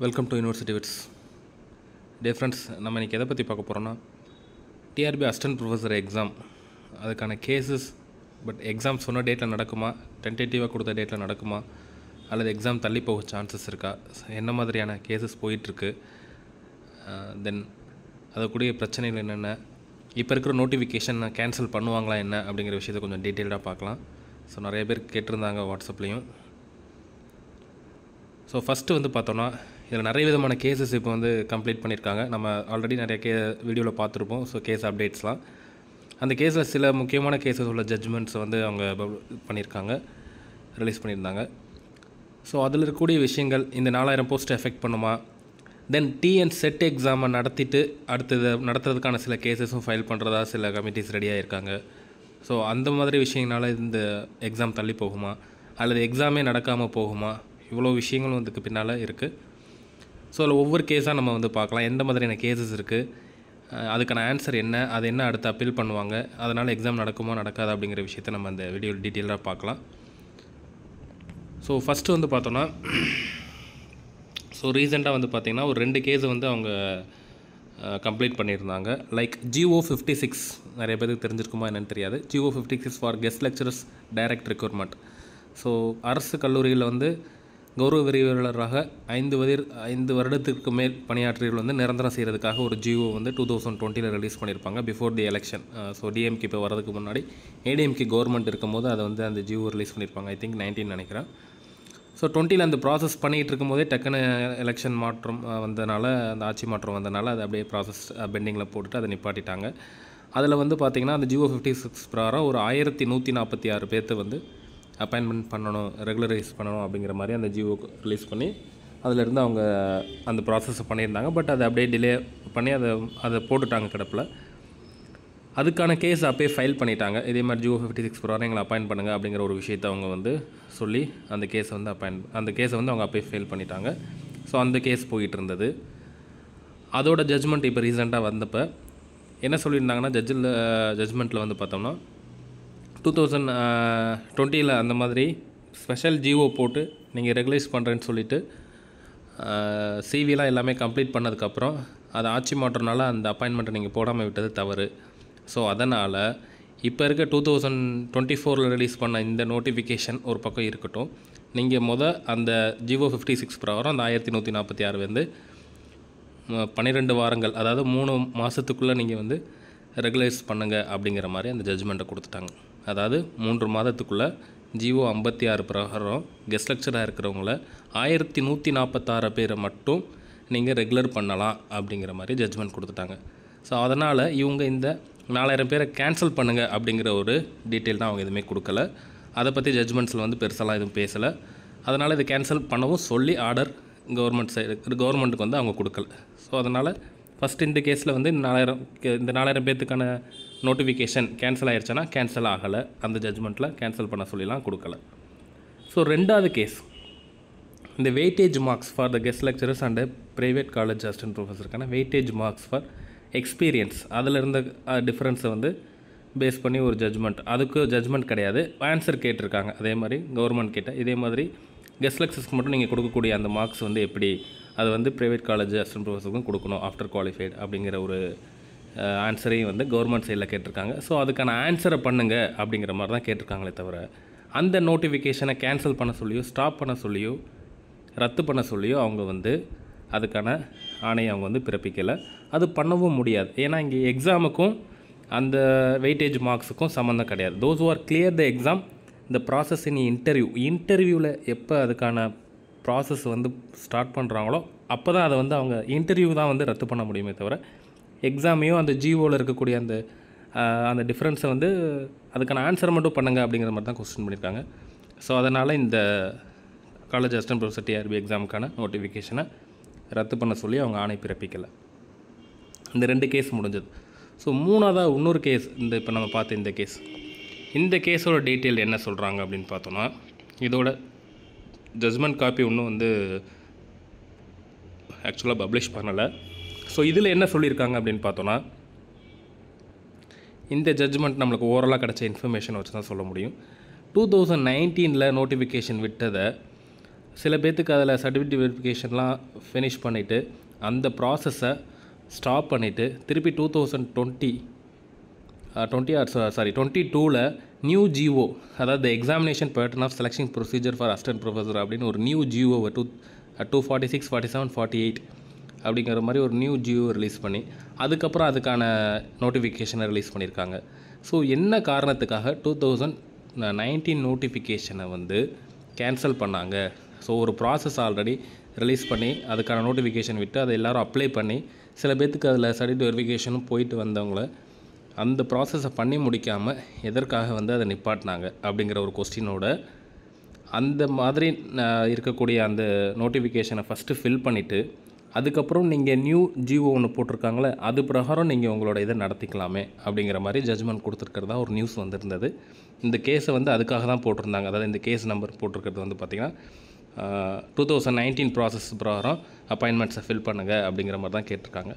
Welcome to university wits. டே friends, நம்ம இன்றைக்கி எதை பற்றி பார்க்க போகிறோன்னா டிஆர்பி அசிஸ்டன்ட் ப்ரொஃபஸர் எக்ஸாம் அதுக்கான கேஸஸ். பட் எக்ஸாம் சொன்ன டேட்டில் நடக்குமா, டென்டேட்டிவாக கொடுத்த டேட்டில் நடக்குமா, அல்லது எக்ஸாம் தள்ளி போக சான்சஸ் இருக்கா, என்ன மாதிரியான கேஸஸ் போயிட்டுருக்கு, தென் அதற்குரிய பிரச்சனைகள் என்னென்ன, இப்போ இருக்கிற நோட்டிஃபிகேஷன் கேன்சல் பண்ணுவாங்களா என்ன அப்படிங்கிற விஷயத்தை கொஞ்சம் டீட்டெயில்டாக பார்க்கலாம். ஸோ நிறைய பேர் கேட்டிருந்தாங்க வாட்ஸ்அப்லேயும். ஸோ ஃபஸ்ட்டு வந்து பார்த்தோன்னா, இதில் நிறைய விதமான கேஸஸ் இப்போ வந்து கம்ப்ளீட் பண்ணியிருக்காங்க. நம்ம ஆல்ரெடி நிறைய வீடியோவில் பார்த்துருப்போம். ஸோ கேஸ் அப்டேட்ஸ்லாம், அந்த கேஸில் சில முக்கியமான கேஸஸ் உள்ள ஜட்ஜ்மெண்ட்ஸ் வந்து அவங்க பண்ணியிருக்காங்க, ரிலீஸ் பண்ணியிருந்தாங்க. ஸோ அதில் இருக்கக்கூடிய விஷயங்கள் இந்த 4000 போஸ்ட்டை எஃபெக்ட் பண்ணுமா, தென் டிஎன் செட் எக்ஸாமை நடத்திட்டு அடுத்தது நடத்துறதுக்கான சில கேஸஸும் ஃபைல் பண்ணுறதா சில கமிட்டிஸ் ரெடியாக இருக்காங்க. ஸோ அந்த மாதிரி விஷயங்களால் இந்த எக்ஸாம் தள்ளி போகுமா, அல்லது எக்ஸாமே நடக்காமல் போகுமா, இவ்வளோ விஷயங்களும் இதுக்கு பின்னால் இருக்குது. ஸோ அதில் ஒவ்வொரு கேஸாக நம்ம வந்து பார்க்கலாம், எந்த மாதிரியான கேஸஸ் இருக்குது, அதுக்கான ஆன்சர் என்ன, அது என்ன அடுத்து அப்பீல் பண்ணுவாங்க, அதனால் எக்ஸாம் நடக்குமா நடக்காது அப்படிங்கிற விஷயத்தை நம்ம அந்த வீடியோ டீட்டெயிலாக பார்க்கலாம். ஸோ ஃபஸ்ட்டு வந்து பார்த்தோன்னா, ஸோ ரீசெண்டாக வந்து பார்த்திங்கன்னா ஒரு 2 கேஸை வந்து அவங்க கம்ப்ளீட் பண்ணியிருந்தாங்க. லைக் GO 56, நிறைய பேருக்கு தெரிஞ்சிருக்குமா என்னென்னு தெரியாது. GO 56 for guest lecturers direct recruitment. So அரசு கல்லூரியில் வந்து கௌரவ விரிவுரையாளராக 5 வருடத்திற்கு மேல் பணியாற்றியவர்கள் வந்து நிரந்தரம் செய்கிறதுக்காக ஒரு GO வந்து 2020 ரிலீஸ் பண்ணியிருப்பாங்க, before the election. So DMK இப்போ வரதுக்கு முன்னாடி ஏடிஎம்கே கவர்மெண்ட் இருக்கும்போது அதை வந்து அந்த GO ரிலீஸ் பண்ணியிருப்பாங்க. ஐ திங்க் 19 நினைக்கிறேன். ஸோ 20 அந்த ப்ராசஸ் பண்ணிகிட்டு இருக்கும்போதே டக்குன்னு எலெக்ஷன் மாற்றம் வந்தனால, அந்த ஆட்சி மாற்றம் வந்தனால அதை அப்படியே ப்ராசஸ் பெண்டிங்கில் போட்டுட்டு அதை நிப்பாட்டிட்டாங்க. அதில் வந்து பார்த்திங்கன்னா அந்த GO 56 பிரகாரம் ஒரு 1146 பேர்த்தை வந்து அப்பாயின்மெண்ட் பண்ணணும், ரெகுலரைஸ் பண்ணணும் அப்படிங்கிற மாதிரி அந்த GO ரிலீஸ் பண்ணி அதிலேருந்து அவங்க அந்த ப்ராசஸை பண்ணியிருந்தாங்க. பட் அதை அப்படியே டிலே பண்ணி அதை போட்டுட்டாங்க கிடப்பில். அதுக்கான கேஸ் அப்போயே ஃபைல் பண்ணிட்டாங்க. இதே மாதிரி GO 56 பிரகாரம் எங்களை அப்பாயின்ட் பண்ணுங்கள் அப்படிங்கிற ஒரு விஷயத்தை அவங்க வந்து சொல்லி அந்த கேஸை வந்து அவங்க அப்போயே ஃபைல் பண்ணிட்டாங்க. ஸோ அந்த கேஸ் போயிட்டு இருந்தது. அதோட ஜட்ஜ்மெண்ட் இப்போ ரீசெண்டாக வந்தப்போ என்ன சொல்லியிருந்தாங்கன்னா, ஜட்ஜ்மெண்ட்டில் வந்து பார்த்தோம்னா 2020 அந்த மாதிரி ஸ்பெஷல் GO போட்டு நீங்கள் ரெகுலைஸ் பண்ணுறேன்னு சொல்லிவிட்டு சிவிலாம் எல்லாமே கம்ப்ளீட் பண்ணதுக்கப்புறம் அது ஆட்சி மாற்றனால அந்த அப்பாயின்மெண்ட்டை நீங்கள் போடாமல் விட்டது தவறு. ஸோ அதனால் இப்போ இருக்க 2024 ரிலீஸ் பண்ண இந்த நோட்டிஃபிகேஷன் ஒரு பக்கம் இருக்கட்டும், நீங்கள் அந்த GO 56 பிரகாரம் அந்த 1146 வந்து 12 வாரங்கள், அதாவது 3 மாதத்துக்குள்ளே நீங்கள் வந்து ரெகுலைஸ் பண்ணுங்கள் அப்படிங்கிற மாதிரி அந்த ஜட்ஜ்மெண்ட்டை கொடுத்துட்டாங்க. அதாவது 3 மாதத்துக்குள்ளே GO 56 பிரகாரம் கெஸ்ட் லெக்சராக இருக்கிறவங்கள 1146 பேரை மட்டும் நீங்கள் ரெகுலர் பண்ணலாம் அப்படிங்கிற மாதிரி ஜட்ஜ்மெண்ட் கொடுத்துட்டாங்க. ஸோ அதனால் இவங்க இந்த 4000 பேரை கேன்சல் பண்ணுங்கள் அப்படிங்கிற ஒரு டீட்டெயில் தான் அவங்க எதுவுமே கொடுக்கல. அதை பற்றி ஜட்ஜ்மெண்ட்ஸில் வந்து பெருசெல்லாம் எதுவும் பேசலை. அதனால் இதை கேன்சல் பண்ணவும் சொல்லி ஆர்டர் கவர்மெண்ட்டுக்கு வந்து அவங்க கொடுக்கல. ஸோ அதனால் ஃபஸ்ட்டு இந்த கேஸில் வந்து இந்த 4000 பேர்த்துக்கான நோட்டிஃபிகேஷன் கேன்சல் ஆகிடுச்சுன்னா கேன்சல் ஆகலை, அந்த ஜட்ஜ்மெண்ட்டில் கேன்சல் பண்ண சொல்லிலாம் கொடுக்கல. ஸோ 2வது கேஸ், இந்த weightage marks for the guest lecturers and private college assistant ப்ரொஃபஸருக்கான வெயிட்டேஜ் மார்க்ஸ் ஃபார் எக்ஸ்பீரியன்ஸ், அதில் இருந்த டிஃப்ரென்ஸை வந்து பேஸ் பண்ணி ஒரு ஜட்ஜ்மெண்ட். அதுக்கு ஜட்ஜ்மெண்ட் கிடையாது, ஆன்சர் கேட்டிருக்காங்க. அதே மாதிரி கவர்மெண்ட் கிட்ட இதே மாதிரி கெஸ்ட் லெக்சர்ஸ்க்கு மட்டும் நீங்கள் கொடுக்கக்கூடிய அந்த மார்க்ஸ் வந்து எப்படி, அது வந்து ப்ரைவேட் காலேஜ் அசிஸ்டன்ட் ப்ரொஃபஸருக்கும் கொடுக்கணும் ஆஃப்டர் குவாலிஃபைடு அப்படிங்கிற ஒரு ஆன்சரையும் வந்து கவர்மெண்ட் சைடில் கேட்டிருக்காங்க. ஸோ அதுக்கான ஆன்சரை பண்ணுங்கள் அப்படிங்கிற மாதிரி தான் கேட்டிருக்காங்களே தவிர, அந்த நோட்டிஃபிகேஷனை கேன்சல் பண்ண சொல்லியோ, ஸ்டாப் பண்ண சொல்லியோ, ரத்து பண்ண சொல்லியோ அவங்க வந்து அதுக்கான ஆணையை அவங்க வந்து பிறப்பிக்கலை. அது பண்ணவும் முடியாது. ஏன்னா இங்கே எக்ஸாமுக்கும் அந்த வெயிட்டேஜ் மார்க்ஸுக்கும் சம்மந்தம் கிடையாது. Those are clear the exam இந்த ப்ராசஸ் இன் இன்டர்வியூவில் எப்போ அதுக்கான ப்ராசஸ் வந்து ஸ்டார்ட் பண்ணுறாங்களோ அப்போ தான் அதை வந்து அவங்க இன்டர்வியூ தான் வந்து ரத்து பண்ண முடியுமே தவிர, எக்ஸாமையும் அந்த GOவில் இருக்கக்கூடிய அந்த டிஃப்ரென்ஸை வந்து அதுக்கான ஆன்சரை மட்டும் பண்ணுங்கள் அப்படிங்கிற மாதிரி தான் கொஸ்டின் பண்ணியிருக்காங்க. ஸோ அதனால் இந்த காலேஜ் அசிஸ்டன்ட் ப்ரொஃபஸர் டிஆர்பி எக்ஸாமுக்கான நோட்டிஃபிகேஷனை ரத்து பண்ண சொல்லி அவங்க ஆணை பிறப்பிக்கலை. இந்த 2 கேஸ் முடிஞ்சது. ஸோ 3வது இன்னொரு கேஸ், இப்போ நம்ம பார்த்த இந்த கேஸோட டீட்டெயில் என்ன சொல்கிறாங்க அப்படின்னு பார்த்தோன்னா, இதோட ஜட்ஜ்மெண்ட் காப்பி இன்னும் வந்து ஆக்சுவலாக பப்ளிஷ் பண்ணலை. ஸோ இதில் என்ன சொல்லியிருக்காங்க அப்படின்னு பார்த்தோன்னா, இந்த ஜட்ஜ்மெண்ட் நம்மளுக்கு ஓவராலாக கிடச்ச இன்ஃபர்மேஷன் வச்சு தான் சொல்ல முடியும். 2019 நோட்டிஃபிகேஷன் விட்டதை சில பேர்த்துக்கு அதில் சர்டிஃபிகேட் வெரிஃபிகேஷன்லாம் ஃபினிஷ் பண்ணிவிட்டு அந்த ப்ராசஸை ஸ்டாப் பண்ணிவிட்டு திருப்பி 2022ல் new G, O examination pattern of selection procedure for assistant professor அப்படின்னு ஒரு நியூ ஜிஓவை 246, 47, 48 அப்படிங்கிற மாதிரி ஒரு நியூ ஜிஓ ரிலீஸ் பண்ணி அதுக்கப்புறம் அதுக்கான நோட்டிஃபிகேஷனை ரிலீஸ் பண்ணியிருக்காங்க. ஸோ என்ன காரணத்துக்காக 2019 நோட்டிஃபிகேஷனை வந்து கேன்சல் பண்ணாங்க? ஸோ ஒரு ப்ராசஸ் ஆல்ரெடி ரிலீஸ் பண்ணி அதுக்கான நோட்டிஃபிகேஷன் விட்டு அதை எல்லோரும் அப்ளை பண்ணி சில பேர்த்துக்கு அதில் சர்டிஃபிகேட் வெரிஃபிகேஷனும் போயிட்டு வந்தவங்கள அந்த ப்ராசஸை பண்ணி முடிக்காமல் எதற்காக வந்து அதை நிப்பாட்டினாங்க அப்படிங்கிற ஒரு கொஸ்டினோட அந்த மாதிரி இருக்கக்கூடிய அந்த நோட்டிஃபிகேஷனை ஃபஸ்ட்டு ஃபில் பண்ணிவிட்டு அதுக்கப்புறம் நீங்கள் நியூ ஜிஓ ஒன்று போட்டிருக்காங்களே அது பிரகாரம் நீங்கள் உங்களோட இதை நடத்திக்கலாமே அப்படிங்கிற மாதிரி ஜட்ஜ்மெண்ட் கொடுத்துருக்கிறதா ஒரு நியூஸ் வந்திருந்தது. இந்த கேஸை வந்து அதுக்காக தான் போட்டிருந்தாங்க. அதாவது இந்த கேஸ் நம்பர் போட்டிருக்கிறது வந்து பார்த்திங்கன்னா 2019 ப்ராசஸ் பிரகாரம் அப்பாயின்மெண்ட்ஸை ஃபில் பண்ணுங்கள் அப்படிங்கிற மாதிரி தான் கேட்டிருக்காங்க.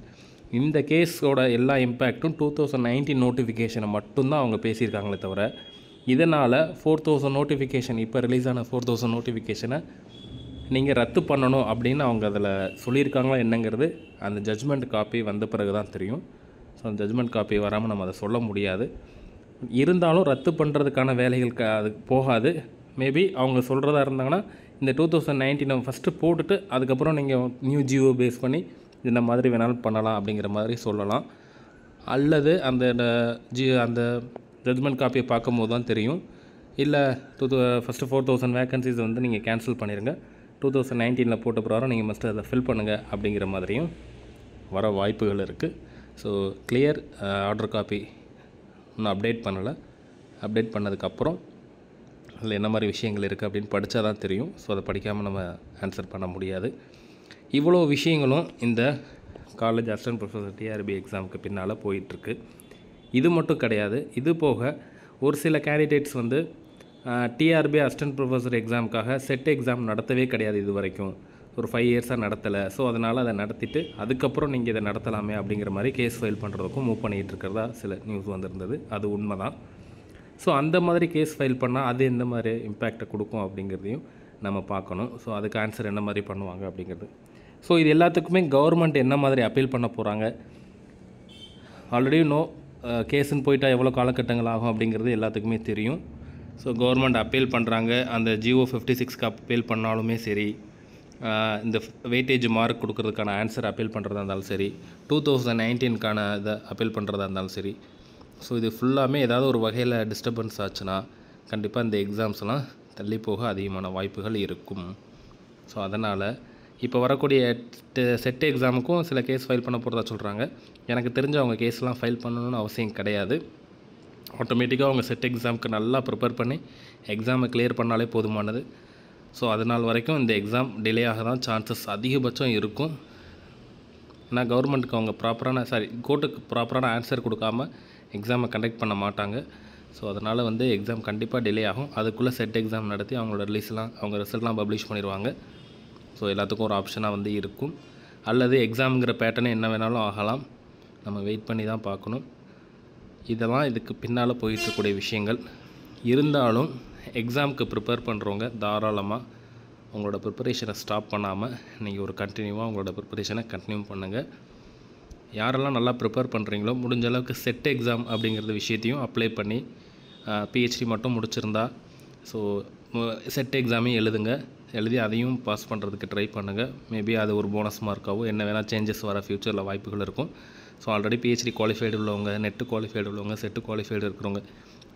இந்த கேஸோட எல்லா இம்பேக்ட்டும் 2019 நோட்டிஃபிகேஷனை மட்டும்தான் அவங்க பேசியிருக்காங்களே தவிர இதனால் 4000 நோட்டிஃபிகேஷன் இப்போ ரிலீஸ் ஆன 4000 நோட்டிஃபிகேஷனை நீங்கள் ரத்து பண்ணணும் அப்படின்னு அவங்க அதில் சொல்லியிருக்காங்களா என்னங்கிறது அந்த ஜட்ஜ்மெண்ட் காப்பி வந்த பிறகு தான் தெரியும். ஸோ அந்த ஜட்ஜ்மெண்ட் காப்பி வராமல் நம்ம அதை சொல்ல முடியாது. இருந்தாலும் ரத்து பண்ணுறதுக்கான வேலைகள் அது போகாது. மேபி அவங்க சொல்கிறதா இருந்தாங்கன்னா இந்த 2019 ஃபஸ்ட்டு போட்டுட்டு அதுக்கப்புறம் நீங்கள் நியூ ஜிஓ பேஸ் பண்ணி இந்த மாதிரி வேணாலும் பண்ணலாம் அப்படிங்கிற மாதிரி சொல்லலாம். அல்லது அந்த ஜட்ஜ்மெண்ட் காப்பியை பார்க்கும்போது தான் தெரியும், இல்லை ஃபஸ்ட்டு 4000 வேக்கன்சிஸ் வந்து நீங்கள் கேன்சல் பண்ணிடுங்க, 2019 போட்ட பிரகாரம் நீங்கள் மஸ்ட்டு அதை ஃபில் பண்ணுங்கள் அப்படிங்கிற மாதிரியும் வர வாய்ப்புகள் இருக்குது. ஸோ கிளியர் ஆர்டர் காப்பி இன்னும் அப்டேட் பண்ணலை. அப்டேட் பண்ணதுக்கப்புறம் அதில் என்ன மாதிரி விஷயங்கள் இருக்குது அப்படின்னு படித்தா தான் தெரியும். ஸோ அதை படிக்காமல் நம்ம ஆன்சர் பண்ண முடியாது. இவ்வளோ விஷயங்களும் இந்த காலேஜ் அசிஸ்டன்ட் ப்ரொஃபஸர் டிஆர்பி எக்ஸாமுக்கு பின்னால் போயிட்டுருக்கு. இது மட்டும் கிடையாது, இது போக ஒரு சில கேண்டிடேட்ஸ் வந்து டிஆர்பி அசிஸ்டன்ட் ப்ரொஃபஸர் எக்ஸாமுக்காக செட் எக்ஸாம் நடத்தவே கிடையாது இது வரைக்கும். ஒரு 5 இயர்ஸாக நடத்தலை. ஸோ அதனால் அதை நடத்திட்டு அதுக்கப்புறம் நீங்கள் இதை நடத்தலாமே அப்படிங்கிற மாதிரி கேஸ் ஃபைல் பண்ணுறதுக்கும் மூவ் பண்ணிகிட்டு இருக்கிறதா சில நியூஸ் வந்திருந்தது. அது உண்மை தான். ஸோ அந்த மாதிரி கேஸ் ஃபைல் பண்ணால் அது எந்த மாதிரி இம்பேக்டை கொடுக்கும் அப்படிங்கிறதையும் நம்ம பார்க்கணும். ஸோ அதுக்கு ஆன்சர் என்ன மாதிரி பண்ணுவாங்க அப்படிங்கிறது. ஸோ இது எல்லாத்துக்குமே கவர்மெண்ட் என்ன மாதிரி அப்பீல் பண்ண போகிறாங்க, ஆல்ரெடி கேஸுன்னு போயிட்டால் எவ்வளோ காலகட்டங்கள் ஆகும் அப்படிங்கிறது எல்லாத்துக்குமே தெரியும். ஸோ கவர்மெண்ட் அப்பீல் பண்ணுறாங்க. அந்த ஜிஓ 56க்கு அப்பீல் பண்ணாலுமே சரி, இந்த வெயிட்டேஜ் மார்க் கொடுக்கறதுக்கான ஆன்சர் அப்பீல் பண்ணுறதா இருந்தாலும் சரி, 2019க்கான இதை அப்பீல் பண்ணுறதா இருந்தாலும் சரி, ஸோ இது ஃபுல்லாமே ஏதாவது ஒரு வகையில் டிஸ்டர்பன்ஸ் ஆச்சுன்னா கண்டிப்பாக இந்த எக்ஸாம்ஸ்லாம் தள்ளி போக அதிகமான வாய்ப்புகள் இருக்கும். ஸோ அதனால் இப்போ வரக்கூடிய செட் எக்ஸாமுக்கும் சில கேஸ் ஃபைல் பண்ண போகிறதா சொல்கிறாங்க. எனக்கு தெரிஞ்ச அவங்க கேஸ்லாம் ஃபைல் பண்ணணும்னு அவசியம் கிடையாது. ஆட்டோமேட்டிக்காக அவங்க செட் எக்ஸாமுக்கு நல்லா ப்ரிப்பேர் பண்ணி எக்ஸாமை கிளியர் பண்ணாலே போதுமானது. ஸோ அதனால் வரைக்கும் இந்த எக்ஸாம் டிலே ஆக தான் சான்சஸ் அதிகபட்சம் இருக்கும். ஏன்னா கவர்மெண்ட்டுக்கு அவங்க கோர்ட்டுக்கு ப்ராப்பரான ஆன்சர் கொடுக்காம எக்ஸாமை கண்டக்ட் பண்ண மாட்டாங்க. ஸோ அதனால் வந்து எக்ஸாம் கண்டிப்பாக டிலே ஆகும். அதுக்குள்ளே செட் எக்ஸாம் நடத்தி அவங்களோட அவங்க ரிசல்ட்லாம் பப்ளிஷ் பண்ணிடுவாங்க. ஸோ எல்லாத்துக்கும் ஒரு ஆப்ஷனாக வந்து இருக்கும். அல்லது எக்ஸாமுங்கிற பேட்டர்னே என்ன வேணாலும் ஆகலாம். நம்ம வெயிட் பண்ணி தான் பார்க்கணும். இதெல்லாம் இதுக்கு பின்னால் போயிட்டுருக்கூடிய விஷயங்கள். இருந்தாலும் எக்ஸாமுக்கு ப்ரிப்பேர் பண்ணுறவங்க தாராளமாக உங்களோட ப்ரிப்பரேஷனை ஸ்டாப் பண்ணாமல் நீங்கள் ஒரு கண்டினியூவாக உங்களோட ப்ரிப்பரேஷனை கண்டினியூ பண்ணுங்கள். யாரெல்லாம் நல்லா ப்ரிப்பேர் பண்ணுறீங்களோ முடிஞ்ச அளவுக்கு செட் எக்ஸாம் அப்படிங்கிறது விஷயத்தையும் அப்ளை பண்ணி பிஹெச்டி மட்டும் முடிச்சிருந்தா ஸோ செட் எக்ஸாமையும் எழுதி அதையும் பாஸ் பண்ணுறதுக்கு ட்ரை பண்ணுங்கள். மேபி அது ஒரு போனஸ் மார்க்காகவோ என்ன வேணால் சேஞ்சஸ் வர ஃப்யூச்சரில் வாய்ப்புகள் இருக்கும். ஸோ ஆல்ரெடி பிஹெச்டி குவாலிஃபைடு உள்ளவங்க, நெட்டு குவாலிஃபைடு உள்ளவங்க, செட்டு குவாலிஃபைடு இருக்கிறவங்க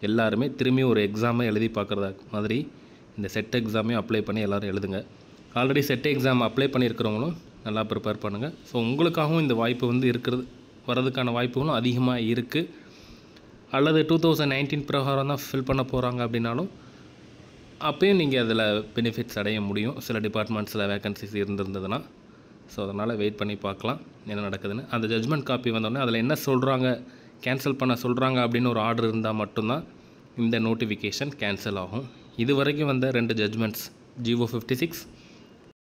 எல்லாருமே திரும்பி ஒரு எக்ஸாமை எழுதி பார்க்குறதா மாதிரி இந்த செட் எக்ஸாமையும் அப்ளை பண்ணி எல்லோரும் எழுதுங்க. ஆல்ரெடி செட் எக்ஸாம் அப்ளை பண்ணியிருக்கிறவங்களும் நல்லா ப்ரிப்பேர் பண்ணுங்கள். ஸோ உங்களுக்காகவும் இந்த வாய்ப்பு வந்து வரதுக்கான வாய்ப்புகளும் அதிகமாக இருக்குது. அல்லது 2019 பிரகாரம் தான் ஃபில் பண்ண போகிறாங்க அப்படின்னாலும் அப்போயும் நீங்கள் அதில் பெனிஃபிட்ஸ் அடைய முடியும். சில டிபார்ட்மெண்ட்ஸில் வேக்கன்சிஸ் இருந்திருந்ததுன்னா. ஸோ அதனால் வெயிட் பண்ணி பார்க்கலாம் என்ன நடக்குதுன்னு. அந்த ஜட்ஜ்மெண்ட் காப்பி வந்தோடனே அதில் என்ன சொல்கிறாங்க, கேன்சல் பண்ண சொல்கிறாங்க அப்படின்னு ஒரு ஆர்டர் இருந்தால் மட்டும்தான் இந்த நோட்டிஃபிகேஷன் கேன்சல் ஆகும். இது வரைக்கும் வந்த 2 ஜட்ஜ்மெண்ட்ஸ் GO 56